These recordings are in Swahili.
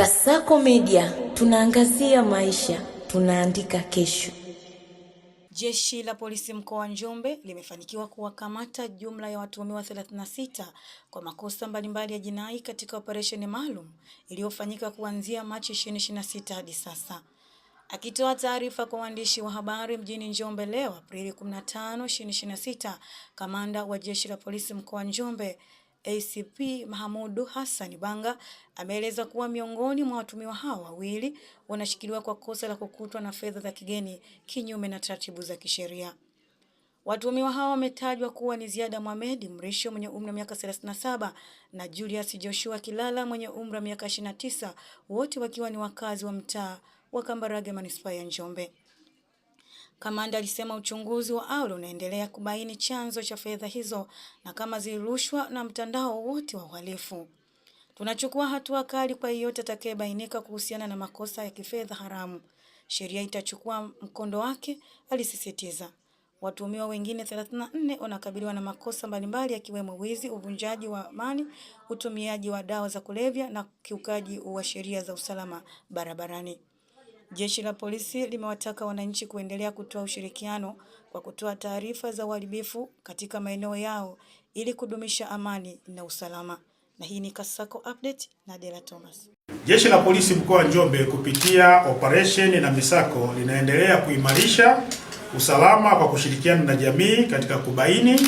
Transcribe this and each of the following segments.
Kasako Media, tunaangazia maisha, tunaandika kesho. Jeshi la polisi mkoa wa Njombe limefanikiwa kuwakamata jumla ya watuhumiwa 36 kwa makosa mbalimbali ya jinai katika operesheni maalum iliyofanyika kuanzia Machi 2026 hadi sasa. Akitoa taarifa kwa waandishi wa habari mjini Njombe leo Aprili 15, 2026, kamanda wa jeshi la polisi mkoa wa Njombe ACP Mahamudu Hassan Banga ameeleza kuwa miongoni mwa watuhumiwa hao wawili wanashikiliwa kwa kosa la kukutwa na fedha za kigeni kinyume na taratibu za kisheria. Watuhumiwa hao wametajwa kuwa ni Ziada Mohamed Mrisho mwenye umri wa miaka 37 na Julius Joshua Kilala mwenye umri wa miaka 29, wote wakiwa ni wakazi wa mtaa wa Kambarage manispaa ya Njombe. Kamanda alisema uchunguzi wa awali unaendelea kubaini chanzo cha fedha hizo na kama zilirushwa na mtandao wote wa uhalifu. Tunachukua hatua kali kwa yeyote atakayebainika kuhusiana na makosa ya kifedha haramu. Sheria itachukua mkondo wake, alisisitiza. Watuhumiwa wengine 34 wanakabiliwa na makosa mbalimbali yakiwemo wizi, uvunjaji wa amani, utumiaji wa dawa za kulevya na kiukaji wa sheria za usalama barabarani. Jeshi la polisi limewataka wananchi kuendelea kutoa ushirikiano kwa kutoa taarifa za uharibifu katika maeneo yao ili kudumisha amani na usalama. Na hii ni Kasako Update na Dela Thomas. Jeshi la polisi mkoa wa Njombe kupitia operation na misako linaendelea kuimarisha usalama kwa kushirikiana na jamii katika kubaini,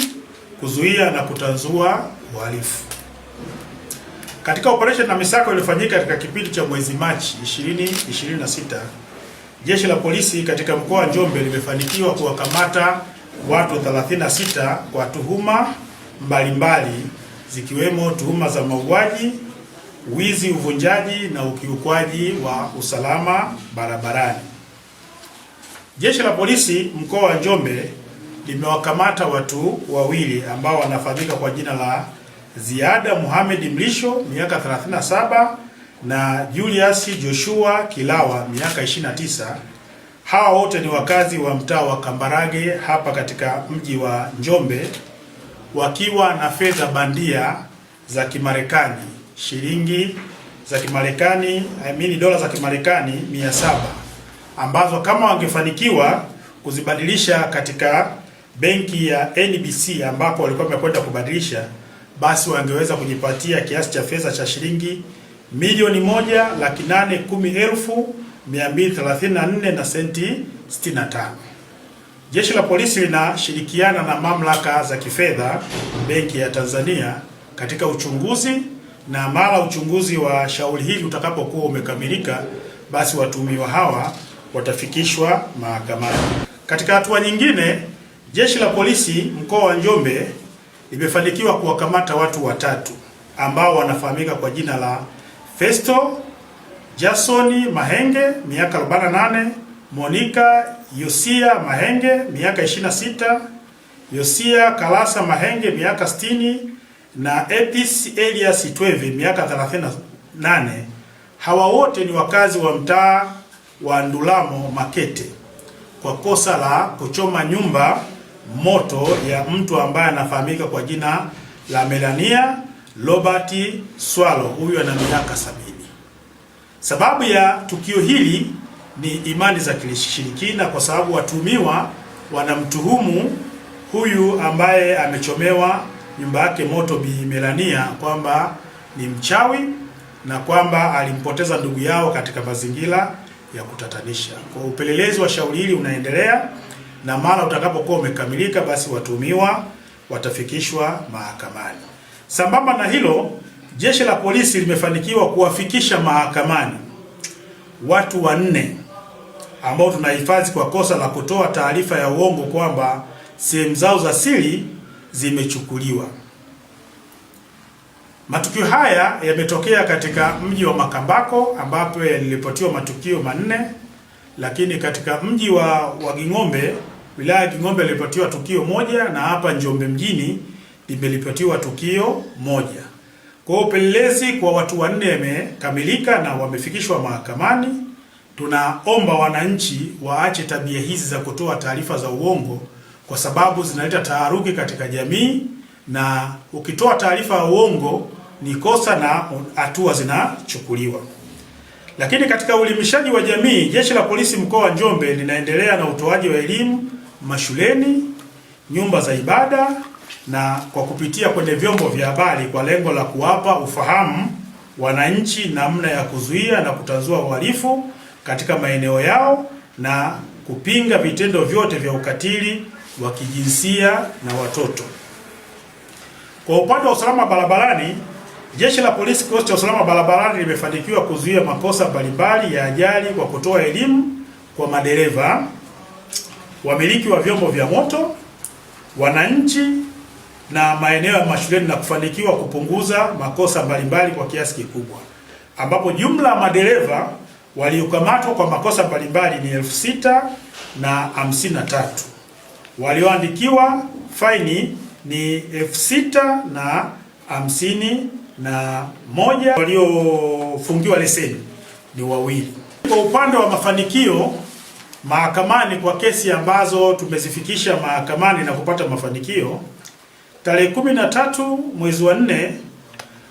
kuzuia na kutanzua uhalifu. Katika operation na misako iliyofanyika katika kipindi cha mwezi Machi 2026, jeshi la polisi katika mkoa wa Njombe limefanikiwa kuwakamata watu 36 kwa tuhuma mbalimbali zikiwemo tuhuma za mauaji, wizi, uvunjaji na ukiukwaji wa usalama barabarani. Jeshi la polisi mkoa wa Njombe limewakamata watu wawili ambao wanafahamika kwa jina la Ziada Mohamed Mrisho miaka 37 na Julius Joshua Kilawa miaka 29. Hawa wote ni wakazi wa mtaa wa Kambarage hapa katika mji wa Njombe, wakiwa na fedha bandia za Kimarekani, shilingi za Kimarekani, dola za Kimarekani 700, ambazo kama wangefanikiwa kuzibadilisha katika benki ya NBC ambapo walikuwa wamekwenda kubadilisha, basi wangeweza kujipatia kiasi cha fedha cha shilingi milioni 1,810,234 na senti 65. Jeshi la polisi linashirikiana na mamlaka za kifedha, Benki ya Tanzania katika uchunguzi, na mara uchunguzi wa shauri hili utakapokuwa umekamilika, basi watuhumiwa hawa watafikishwa mahakamani. Katika hatua nyingine, jeshi la polisi mkoa wa Njombe limefanikiwa kuwakamata watu watatu ambao wanafahamika kwa jina la Festo Jason Mahenge miaka 48, Monica Yosia Mahenge miaka 26, Yosia Kalasa Mahenge miaka 60 na Epis Elias Tweve miaka 38. Hawa wote ni wakazi wa mtaa wa Ndulamo Makete kwa kosa la kuchoma nyumba moto ya mtu ambaye anafahamika kwa jina la Melania Robert Swallow, huyu ana miaka 70. Sababu ya tukio hili ni imani za kishirikina, kwa sababu watuhumiwa wanamtuhumu huyu ambaye amechomewa nyumba yake moto Bi Melania kwamba ni mchawi na kwamba alimpoteza ndugu yao katika mazingira ya kutatanisha. Kwa upelelezi wa shauri hili unaendelea, na mara utakapokuwa umekamilika, basi watuhumiwa watafikishwa mahakamani. Sambamba na hilo, jeshi la polisi limefanikiwa kuwafikisha mahakamani watu 4 ambao tunahifadhi kwa kosa la kutoa taarifa ya uongo kwamba sehemu zao za siri zimechukuliwa. Matukio haya yametokea katika mji wa Makambako ambapo yaliripotiwa matukio 4, lakini katika mji wa Ging'ombe, wilaya ya Ging'ombe, yaliripotiwa tukio 1, na hapa Njombe mjini limeripotiwa tukio 1. Kwa upelelezi kwa watu 4 yamekamilika na wamefikishwa mahakamani. Tunaomba wananchi waache tabia hizi za kutoa taarifa za uongo, kwa sababu zinaleta taharuki katika jamii, na ukitoa taarifa ya uongo ni kosa na hatua zinachukuliwa. Lakini katika uelimishaji wa jamii, Jeshi la Polisi mkoa wa Njombe linaendelea na utoaji wa elimu mashuleni, nyumba za ibada na kwa kupitia kwenye vyombo vya habari kwa lengo la kuwapa ufahamu wananchi namna ya kuzuia na kutanzua uhalifu katika maeneo yao na kupinga vitendo vyote vya ukatili wa kijinsia na watoto. Kwa upande wa usalama barabarani, Jeshi la Polisi kikosi cha usalama barabarani limefanikiwa kuzuia makosa mbalimbali ya ajali kwa kutoa elimu kwa madereva, wamiliki wa vyombo vya moto, wananchi na maeneo ya mashuleni na kufanikiwa kupunguza makosa mbalimbali kwa kiasi kikubwa, ambapo jumla ya madereva waliokamatwa kwa makosa mbalimbali ni 6,053. Walioandikiwa faini ni 6,051. Waliofungiwa leseni ni 2. Kwa upande wa mafanikio mahakamani kwa kesi ambazo tumezifikisha mahakamani na kupata mafanikio, tarehe 13 mwezi wa 4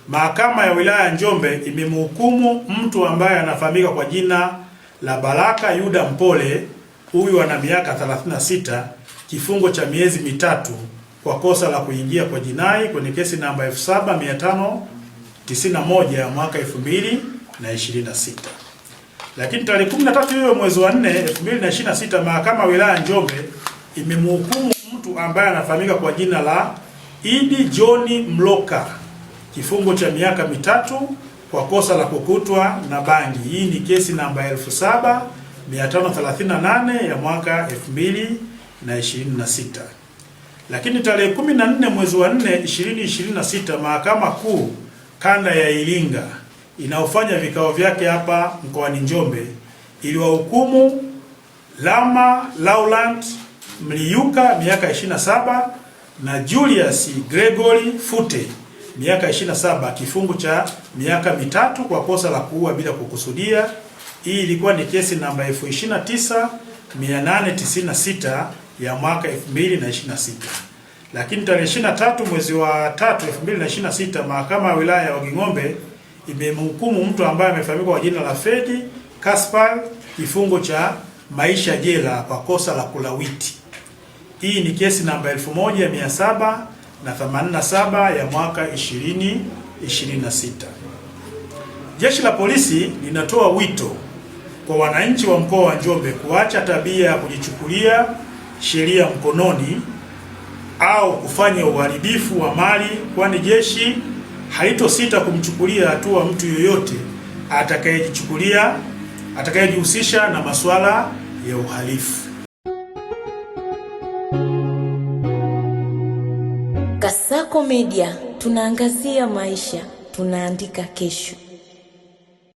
Mahakama ya Wilaya ya Njombe imemhukumu mtu ambaye anafahamika kwa jina la Baraka Yuda Mpole, huyu ana miaka 36, kifungo cha miezi 3 kwa kosa la kuingia kwa jinai kwenye kesi namba 7591 ya mwaka 2026. Lakini tarehe 13 hiyo mwezi wa 4 2026 Mahakama ya Wilaya ya Njombe imemhukumu mtu ambaye anafahamika kwa jina la Idi John Mloka kifungo cha miaka 3 kwa kosa la kukutwa na bangi. Hii ni kesi namba 7538 ya mwaka 2026. Lakini tarehe 14 mwezi wa 4 2026 Mahakama Kuu Kanda ya Iringa inaofanya vikao vyake hapa mkoani Njombe iliwahukumu Lama Laulant Mliyuka miaka 27 na Julius Gregory Fute miaka 27 kifungo cha miaka 3 kwa kosa la kuua bila kukusudia. Hii ilikuwa ni kesi namba 29896 ya mwaka 2026. Lakini tarehe 23 mwezi wa 3 2026 Mahakama ya Wilaya ya Wanging'ombe imemhukumu mtu ambaye amefahamika kwa jina la Fredi Kaspar kifungo cha maisha jela kwa kosa la kulawiti. Hii ni kesi namba 1787 ya mwaka 2026. Jeshi la Polisi linatoa wito kwa wananchi wa mkoa wa Njombe kuacha tabia ya kujichukulia sheria mkononi au kufanya uharibifu wa mali, kwani jeshi halitosita kumchukulia hatua mtu yoyote atakayejihusisha na masuala ya uhalifu. Kasako Media, tunaangazia maisha, tunaandika kesho.